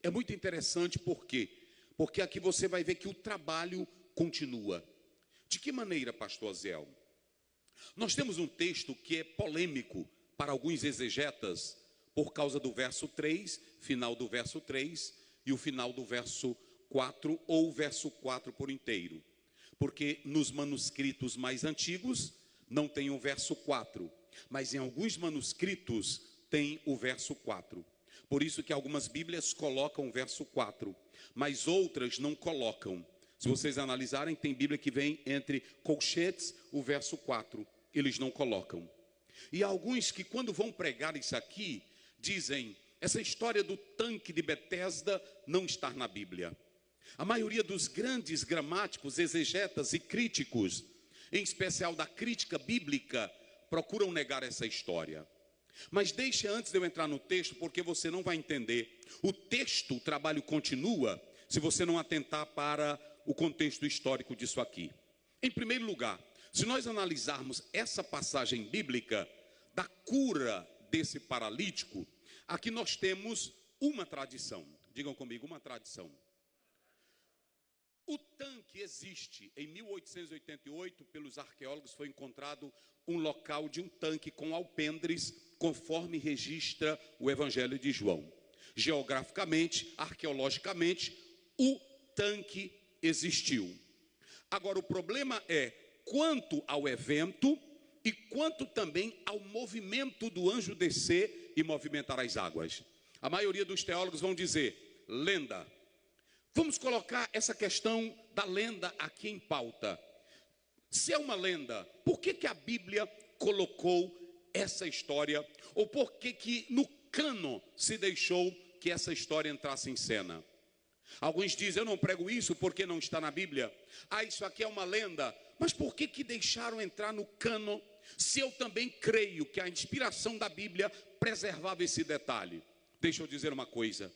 É muito interessante, por quê? Porque aqui você vai ver que o trabalho continua. De que maneira, pastor Aziel? Nós temos um texto que é polêmico para alguns exegetas, por causa do verso 3, final do verso 3, e o final do verso 4, ou o verso 4 por inteiro. Porque nos manuscritos mais antigos não tem o verso 4, mas em alguns manuscritos tem o verso 4. Por isso que algumas Bíblias colocam o verso 4, mas outras não colocam. Se vocês analisarem, tem Bíblia que vem entre colchetes o verso 4, eles não colocam. E há alguns que quando vão pregar isso aqui, dizem, essa história do tanque de Betesda não está na Bíblia. A maioria dos grandes gramáticos, exegetas e críticos, em especial da crítica bíblica, procuram negar essa história. Mas deixe antes de eu entrar no texto, porque você não vai entender. O texto, o trabalho continua, se você não atentar para o contexto histórico disso aqui. Em primeiro lugar, se nós analisarmos essa passagem bíblica da cura desse paralítico, aqui nós temos uma tradição. Digam comigo, uma tradição. O tanque existe. Em 1888, pelos arqueólogos, foi encontrado um local de um tanque com alpendres, conforme registra o Evangelho de João. Geograficamente, arqueologicamente, o tanque existiu. Agora, o problema é quanto ao evento e quanto também ao movimento do anjo descer e movimentar as águas. A maioria dos teólogos vão dizer, lenda. Vamos colocar essa questão da lenda aqui em pauta. Se é uma lenda, por que a Bíblia colocou essa história? Ou por que no cânon se deixou que essa história entrasse em cena? Alguns dizem, eu não prego isso porque não está na Bíblia. Ah, isso aqui é uma lenda. Mas por que deixaram entrar no cânon, se eu também creio que a inspiração da Bíblia preservava esse detalhe? Deixa eu dizer uma coisa.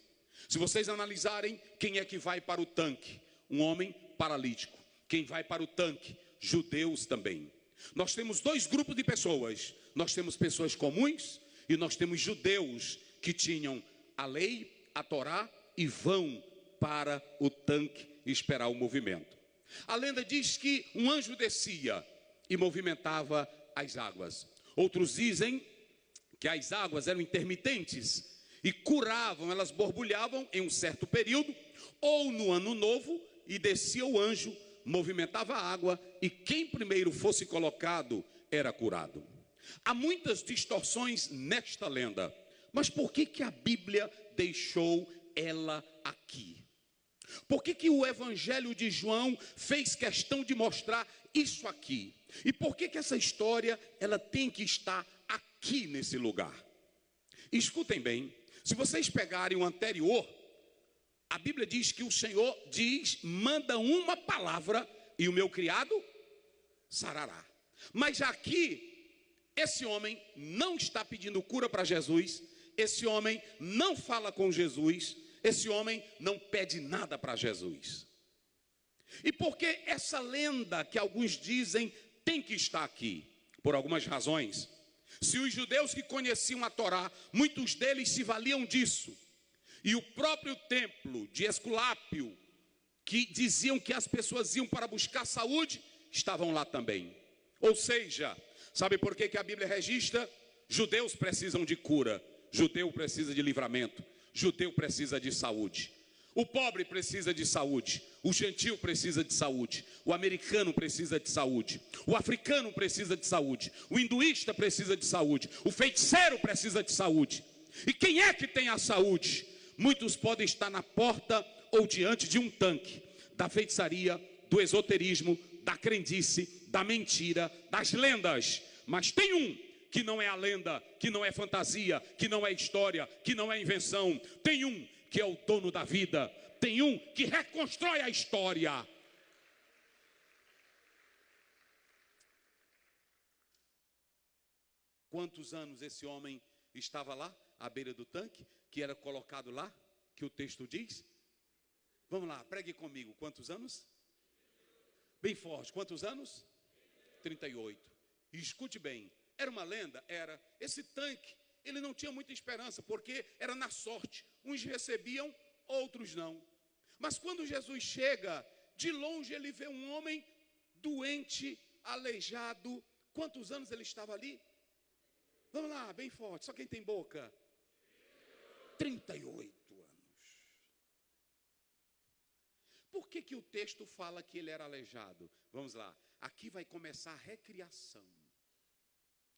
Se vocês analisarem, quem é que vai para o tanque? Um homem paralítico. Quem vai para o tanque? Judeus também. Nós temos dois grupos de pessoas. Nós temos pessoas comuns e nós temos judeus que tinham a lei, a Torá e vão para o tanque esperar o movimento. A lenda diz que um anjo descia e movimentava as águas. Outros dizem que as águas eram intermitentes e curavam, elas borbulhavam em um certo período, ou no ano novo, e descia o anjo, movimentava a água, e quem primeiro fosse colocado era curado. Há muitas distorções nesta lenda, mas por que a Bíblia deixou ela aqui? Por que o Evangelho de João fez questão de mostrar isso aqui? E por que essa história ela tem que estar aqui nesse lugar? Escutem bem. Se vocês pegarem o anterior, a Bíblia diz que o Senhor diz, manda uma palavra e o meu criado sarará. Mas aqui, esse homem não está pedindo cura para Jesus, esse homem não fala com Jesus, esse homem não pede nada para Jesus. E por que essa lenda que alguns dizem tem que estar aqui? Por algumas razões. Se os judeus que conheciam a Torá, muitos deles se valiam disso, e o próprio templo de Esculápio, que diziam que as pessoas iam para buscar saúde, estavam lá também. Ou seja, sabe por que a Bíblia registra? Judeus precisam de cura, judeu precisa de livramento, judeu precisa de saúde. O pobre precisa de saúde, o gentil precisa de saúde, o americano precisa de saúde, o africano precisa de saúde, o hinduísta precisa de saúde, o feiticeiro precisa de saúde. E quem é que tem a saúde? Muitos podem estar na porta ou diante de um tanque da feitiçaria, do esoterismo, da crendice, da mentira, das lendas. Mas tem um que não é a lenda, que não é fantasia, que não é história, que não é invenção. Tem um que é o dono da vida. Tem um que reconstrói a história. Quantos anos esse homem estava lá, à beira do tanque, que era colocado lá, que o texto diz? Vamos lá, pregue comigo. Quantos anos? Bem forte. Quantos anos? 38. E escute bem. Era uma lenda? Era. Esse tanque, ele não tinha muita esperança, porque era na sorte. Uns recebiam, outros não. Mas quando Jesus chega, de longe ele vê um homem doente, aleijado. Quantos anos ele estava ali? Vamos lá, bem forte, só quem tem boca. 38 anos. Por que o texto fala que ele era aleijado? Vamos lá, aqui vai começar a recriação.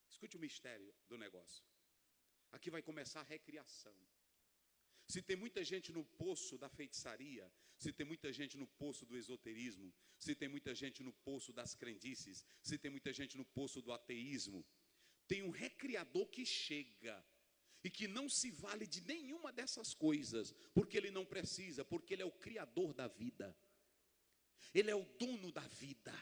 Escute o mistério do negócio. Aqui vai começar a recriação. Se tem muita gente no poço da feitiçaria, se tem muita gente no poço do esoterismo, se tem muita gente no poço das crendices, se tem muita gente no poço do ateísmo, tem um recriador que chega e que não se vale de nenhuma dessas coisas, porque ele não precisa, porque ele é o criador da vida, ele é o dono da vida.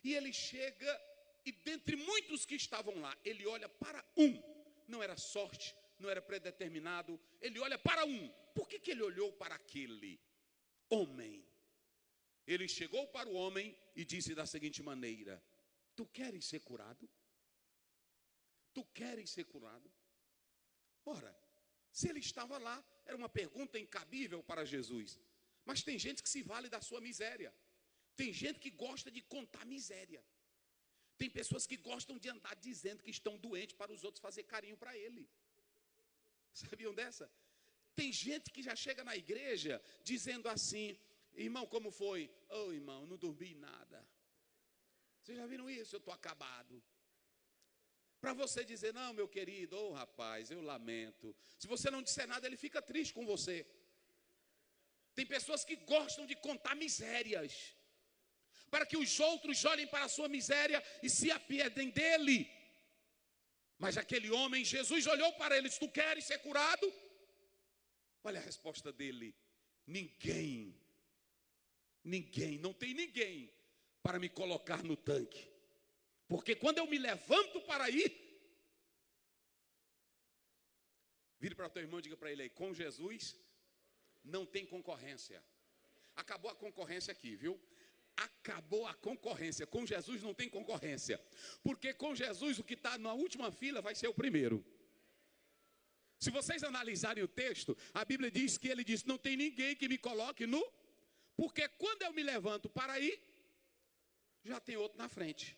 E ele chega e dentre muitos que estavam lá, ele olha para um, não era sorte, não era predeterminado, ele olha para um. Por que ele olhou para aquele homem? Ele chegou para o homem e disse da seguinte maneira: tu queres ser curado? Tu queres ser curado? Ora, se ele estava lá, era uma pergunta incabível para Jesus. Mas tem gente que se vale da sua miséria. Tem gente que gosta de contar miséria. Tem pessoas que gostam de andar dizendo que estão doentes para os outros fazer carinho para ele. Sabiam dessa? Tem gente que já chega na igreja dizendo assim: irmão, como foi? Oh, irmão, não dormi nada. Vocês já viram isso? Eu estou acabado. Para você dizer: não, meu querido, oh rapaz, eu lamento. Se você não disser nada, ele fica triste com você. Tem pessoas que gostam de contar misérias, para que os outros olhem para a sua miséria e se apiedem dele. Mas aquele homem, Jesus olhou para ele e disse: tu queres ser curado? Olha a resposta dele: ninguém, não tem ninguém para me colocar no tanque. Porque quando eu me levanto para ir, vire para o teu irmão e diga para ele aí: com Jesus não tem concorrência. Acabou a concorrência aqui, viu? Acabou a concorrência. Com Jesus não tem concorrência. Porque com Jesus o que está na última fila vai ser o primeiro. Se vocês analisarem o texto, a Bíblia diz que ele diz: não tem ninguém que me coloque no... Porque quando eu me levanto para ir, já tem outro na frente.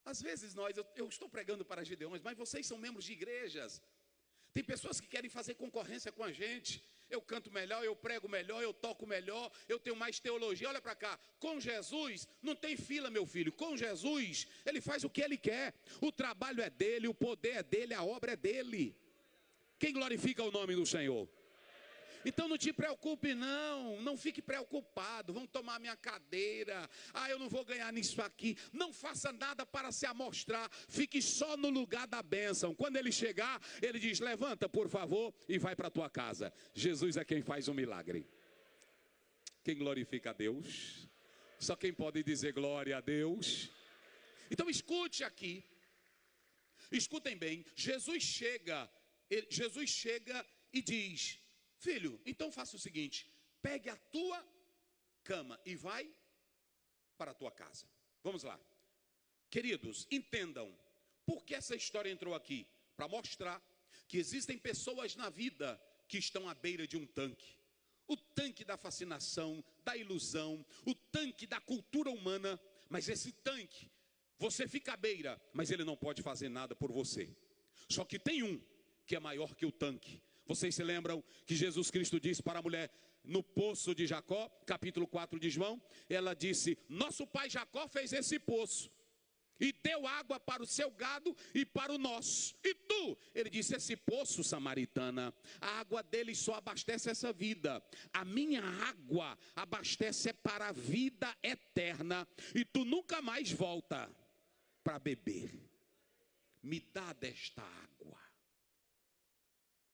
Às vezes eu estou pregando para Gideões, mas vocês são membros de igrejas. Tem pessoas que querem fazer concorrência com a gente. Eu canto melhor, eu prego melhor, eu toco melhor, eu tenho mais teologia. Olha para cá, com Jesus não tem fila, meu filho. Com Jesus, ele faz o que ele quer. O trabalho é dele, o poder é dele, a obra é dele. Quem glorifica o nome do Senhor? Então não te preocupe não fique preocupado: vão tomar minha cadeira, eu não vou ganhar nisso aqui. Não faça nada para se amostrar, fique só no lugar da bênção. Quando ele chegar, ele diz: levanta por favor e vai para a tua casa. Jesus é quem faz o milagre. Quem glorifica a Deus? Só quem pode dizer glória a Deus. Então escute aqui, escutem bem. Jesus chega e diz: filho, então faça o seguinte: pegue a tua cama e vai para a tua casa. Vamos lá. Queridos, entendam, por que essa história entrou aqui? Para mostrar que existem pessoas na vida que estão à beira de um tanque. O tanque da fascinação, da ilusão, o tanque da cultura humana. Mas esse tanque, você fica à beira, mas ele não pode fazer nada por você. Só que tem um que é maior que o tanque. Vocês se lembram que Jesus Cristo disse para a mulher no poço de Jacó, capítulo 4 de João? Ela disse: nosso pai Jacó fez esse poço e deu água para o seu gado e para o nosso. E tu? Ele disse: esse poço, samaritana, a água dele só abastece essa vida. A minha água abastece para a vida eterna. E tu nunca mais volta para beber. Me dá desta água.